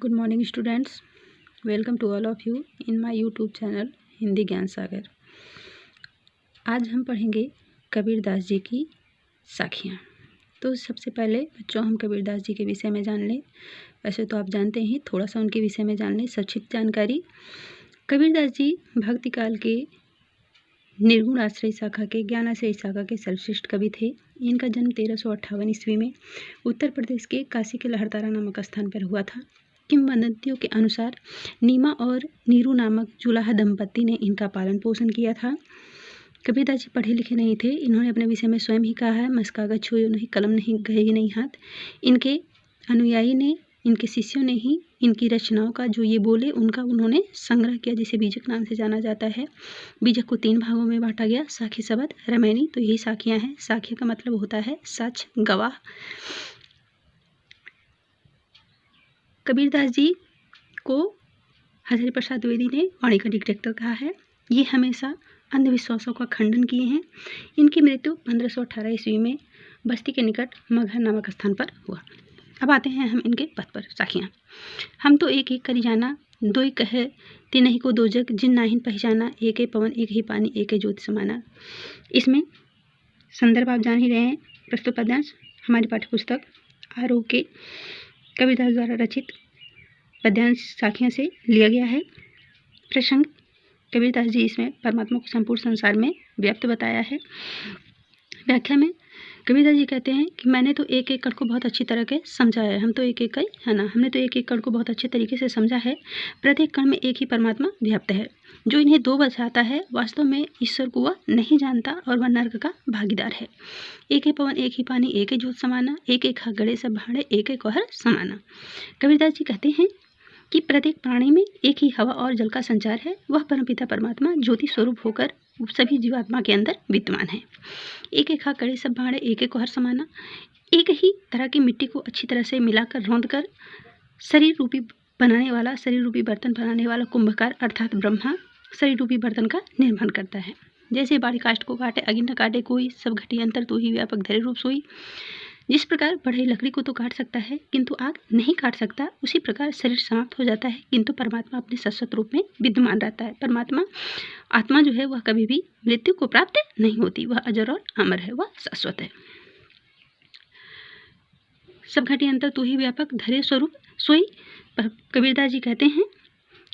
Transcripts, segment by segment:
Good morning students, welcome to all of you in my YouTube channel Hindi Gyan Sagar. आज हम पढ़ेंगे कबीरदास जी की साखियाँ। तो सबसे पहले बच्चों हम कबीरदास जी के विषय में जान लें। वैसे तो आप जानते हैं, थोड़ा सा उनके विषय में जान लें संक्षिप्त जानकारी। कबीरदास जी भक्ति काल के निर्गुण आश्रय शाखा के ज्ञान आश्रय शाखा के सर्वश्रेष्ठ कवि थे। इनका जन्म 1358 ईस्वी में उत्तर प्रदेश के काशी के लहरतारा नामक स्थान पर हुआ था। किंवदंतियों के अनुसार नीमा और नीरू नामक जुलाहा दंपत्ति ने इनका पालन पोषण किया था। कबीरदास जी पढ़े लिखे नहीं थे। इन्होंने अपने विषय में स्वयं ही कहा है, मस कागज छुए नहीं, कलम नहीं गए ही नहीं हाथ। इनके अनुयायी ने, इनके शिष्यों ने ही इनकी रचनाओं का जो ये बोले उनका उन्होंने संग्रह किया, जिसे बीजक नाम से जाना जाता है। बीजक को 3 भागों में बांटा गया, साखी, शबद, रामायणी। तो यही साखियाँ हैं। साखिया का मतलब होता है सच, गवाह। कबीरदास जी को हजारी प्रसाद द्विवेदी ने वाणी का डिटेक्टर कहा है। ये हमेशा अंधविश्वासों का खंडन किए हैं। इनकी मृत्यु 1518 ईस्वी में बस्ती के निकट मगहर नामक स्थान पर हुआ। अब आते हैं हम इनके पद पर। साखियाँ। हम तो एक एक करी जाना, दो ही कहे तीन ही को दो जग, जिन नाहिन पहचाना, एक ही पवन एक ही पानी, एक ही ज्योति समाना। इसमें संदर्भ आप जान ही रहे हैं। प्रस्तुत पद्यांश हमारी पाठ्यपुस्तक आरोह के कबीरदास द्वारा रचित पद्यांश साखियों से लिया गया है। प्रसंग, कबीरदास जी इसमें परमात्मा को संपूर्ण संसार में व्याप्त बताया है। व्याख्या में कबीरदास जी कहते हैं कि मैंने तो एक एक कण को बहुत अच्छी तरह के समझा है। हम तो एक एक है ना, हमने तो एक एक कण को बहुत अच्छे तरीके से समझा है। प्रत्येक कण में एक ही परमात्मा व्याप्त है। जो इन्हें दो बचाता है, वास्तव में ईश्वर को वह नहीं जानता और वह नर्क का भागीदार है। एक ही पवन एक ही पानी, एक ही ज्योत समाना, एक एक गड़े सब भाड़े, एक एक कहर समाना। कबीरदास जी कहते हैं कि प्रत्येक प्राणी में एक ही हवा और जल का संचार है। वह परमपिता परमात्मा ज्योति स्वरूप होकर सभी जीवात्मा के अंदर विद्यमान है। एक एक कड़े सब भाड़े, एक एक हर समाना। एक ही तरह की मिट्टी को अच्छी तरह से मिलाकर रौंद कर शरीर रूपी बनाने वाला, शरीर रूपी बर्तन बनाने वाला कुंभकार अर्थात ब्रह्मा शरीर रूपी बर्तन का निर्माण करता है। जैसे बाड़ी काष्ठ को काटे अगिन न काटे कोई, सब घटी अंतर तो ही व्यापक धैर्य रूप सोई। जिस प्रकार बढ़ई लकड़ी को तो काट सकता है किंतु आग नहीं काट सकता, उसी प्रकार शरीर समाप्त हो जाता है किंतु परमात्मा अपने शाश्वत रूप में विद्यमान रहता है। परमात्मा आत्मा जो है वह कभी भी मृत्यु को प्राप्त नहीं होती। वह अजर और अमर है, वह शाश्वत है। सब घटी अंतर तू ही व्यापक धैर्य स्वरूप सोई। कबीरदास जी कहते हैं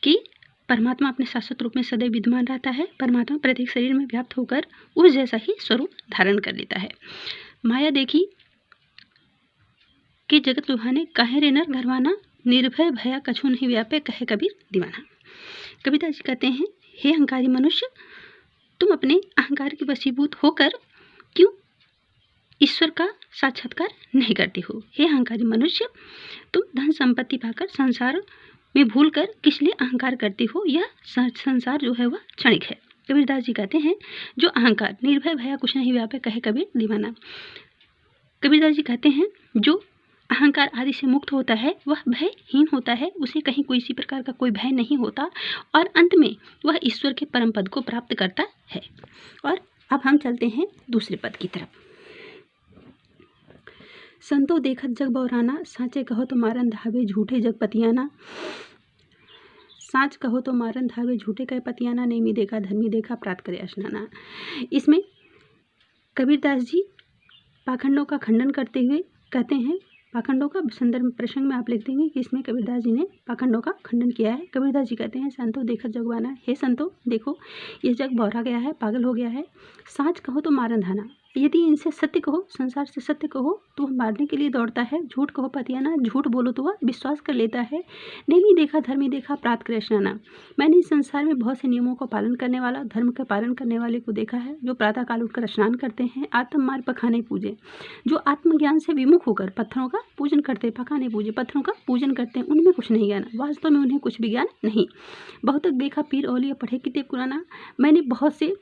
कि परमात्मा अपने शाश्वत रूप में सदैव विद्यमान रहता है। परमात्मा प्रत्येक शरीर में व्याप्त होकर उस जैसा ही स्वरूप धारण कर लेता है। माया देखी कि जगत लुभाने, कहे रे नर घरवाना, निर्भय भया कछु नहीं व्यापे, कहे कबीर दीवाना। कबीरदास जी कहते हैं, हे अहंकारी मनुष्य, तुम अपने अहंकार के वशीभूत होकर क्यों ईश्वर का साक्षात्कार नहीं करते हो। हे अहंकारी मनुष्य, तुम धन संपत्ति पाकर संसार में भूल कर किस लिए अहंकार करते हो। यह संसार जो है वह क्षणिक है। कबीरदास जी कहते हैं, जो अहंकार निर्भय भया कुछ नहीं व्यापे, कहे कबीर दीवाना। कबीरदास जी कहते हैं, जो अहंकार आदि से मुक्त होता है वह भयहीन होता है। उसे कहीं किसी प्रकार का कोई भय नहीं होता और अंत में वह ईश्वर के परम पद को प्राप्त करता है। और अब हम चलते हैं दूसरे पद की तरफ। संतो देखत जग बौराना, साँचे कहो तो मारन धावे, झूठे जग पतियाना। साँच कहो तो मारन धावे, झूठे कहे पतियाना, नेमी देखा धर्मी देखा, प्रात करे स्नाना। इसमें कबीरदास जी पाखंडों का खंडन करते हुए कहते हैं, पाखंडों का संदर्भ प्रसंग में आप लिखते हैं कि इसमें कबीरदास जी ने पाखंडों का खंडन किया है। कबीरदास जी कहते हैं, संतो देखत जगवाना, हे संतो देखो ये जग बौरा गया है, पागल हो गया है। साँच कहो तो मारन धाना, यदि इनसे सत्य कहो, संसार से सत्य कहो तो वह मारने के लिए दौड़ता है। झूठ कहो पतियाना, झूठ बोलो तो वह विश्वास कर लेता है। नेमी देखा धर्मी देखा, प्रात करे स्नाना, मैंने इस संसार में बहुत से नियमों का पालन करने वाला, धर्म का पालन करने वाले को देखा है, जो प्रातः काल उठकर स्नान करते हैं, आत्म मार पखाने पूजे, जो आत्मज्ञान से विमुख होकर पत्थरों का पूजन करते, पखाने पूजे पत्थरों का पूजन करते हैं। उनमें कुछ नहीं ज्ञान, वास्तव में उन्हें कुछ भी ज्ञान नहीं। बहुत देखा पीर औलिया पढ़े किताब कुराना, मैंने बहुत से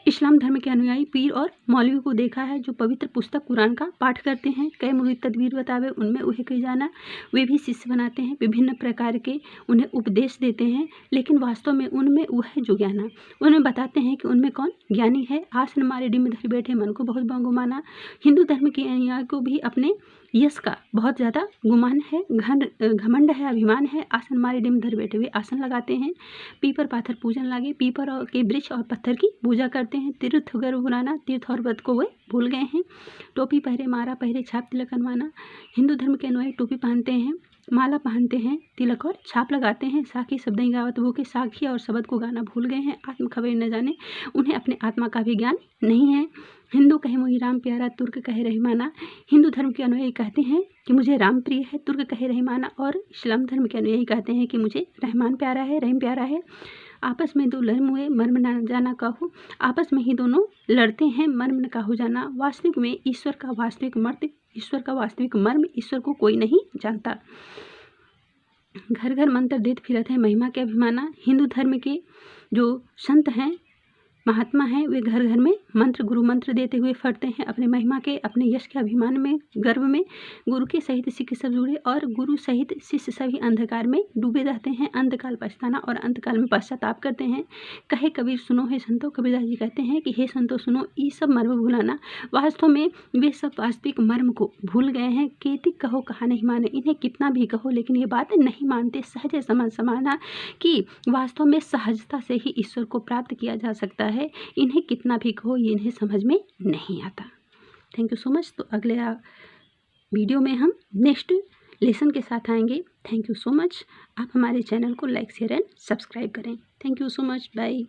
इस्लाम धर्म के अनुयायी पीर और मौलवी को देखा है, जो पवित्र पुस्तक कुरान का पाठ करते हैं। कई मुरीद तदबीर बतावे, उनमें उहे कही जाना, वे भी शिष्य बनाते हैं, विभिन्न प्रकार के उन्हें उपदेश देते हैं, लेकिन वास्तव में उनमें वह जो ज्ञाना, उन्हें बताते हैं कि उनमें कौन ज्ञानी है। आसन मारे डिम धर बैठे, मन को बहुत बांगो माना। हिंदू धर्म के अनुयायी को भी अपने यश का बहुत ज़्यादा गुमान है, घमंड है, अभिमान है। आसन मारे डिम धर बैठे हुए आसन लगाते हैं। पीपर पाथर पूजन लागे, पीपर के वृक्ष और पत्थर की पूजा करते हैं। तीर्थ गर्व बुलाना, तीर्थ और व्रत को वे भूल गए हैं। टोपी पहरे, मारा पहरे, छाप तिलक बनवाना। हिंदू धर्म के अनुयायी टोपी पहनते हैं, माला पहनते हैं, तिलक और छाप लगाते हैं। साखी शब्द गावत वो के साखी और शब्द को गाना भूल गए हैं। आत्म खबर न जाने, उन्हें अपने आत्मा का भी ज्ञान नहीं है। हिंदू कहे मोहि राम प्यारा, तुर्क कहे रहीमाना। हिंदू धर्म के अनुयायी कहते हैं कि मुझे राम प्रिय है, तुर्क कहे रहीमाना। और इस्लाम धर्म के अनुयायी कहते हैं कि मुझे रहमान प्यारा है, रहीम प्यारा है। आपस में दो लर्म हुए, मर्म न जाना काहू। आपस में ही दोनों लड़ते हैं, मर्म न काहू जाना। वास्तविक में ईश्वर का वास्तविक मर्म ईश्वर को कोई नहीं जानता। घर घर मंत्र देत फिरत है, महिमा के अभिमाना। हिंदू धर्म के जो संत हैं, महात्मा हैं, वे घर घर में मंत्र गुरु मंत्र देते हुए फरते हैं, अपने महिमा के, अपने यश के अभिमान में, गर्व में। गुरु के सहित सिख सब जुड़े और गुरु सहित शिष्य सभी अंधकार में डूबे रहते हैं। अंतकाल पछताना और अंतकाल में पश्चाताप करते हैं। कहे कबीर सुनो हे संतो, कबीरदास जी कहते हैं कि हे संतो सुनो, ये सब मर्म भुलाना। वास्तव में वे सब वास्तविक मर्म को भूल गए हैं। केतिक कहो कहा नहीं माने, इन्हें कितना भी कहो लेकिन ये बात नहीं मानते। सहज समझ समाना कि वास्तव में सहजता से ही ईश्वर को प्राप्त किया जा सकता है। इन्हें कितना भी कहो ये इन्हें समझ में नहीं आता। Thank you so much. तो अगले वीडियो में हम नेक्स्ट लेसन के साथ आएंगे। Thank you so much. आप हमारे चैनल को लाइक शेयर एंड सब्सक्राइब करें। Thank you so much. Bye.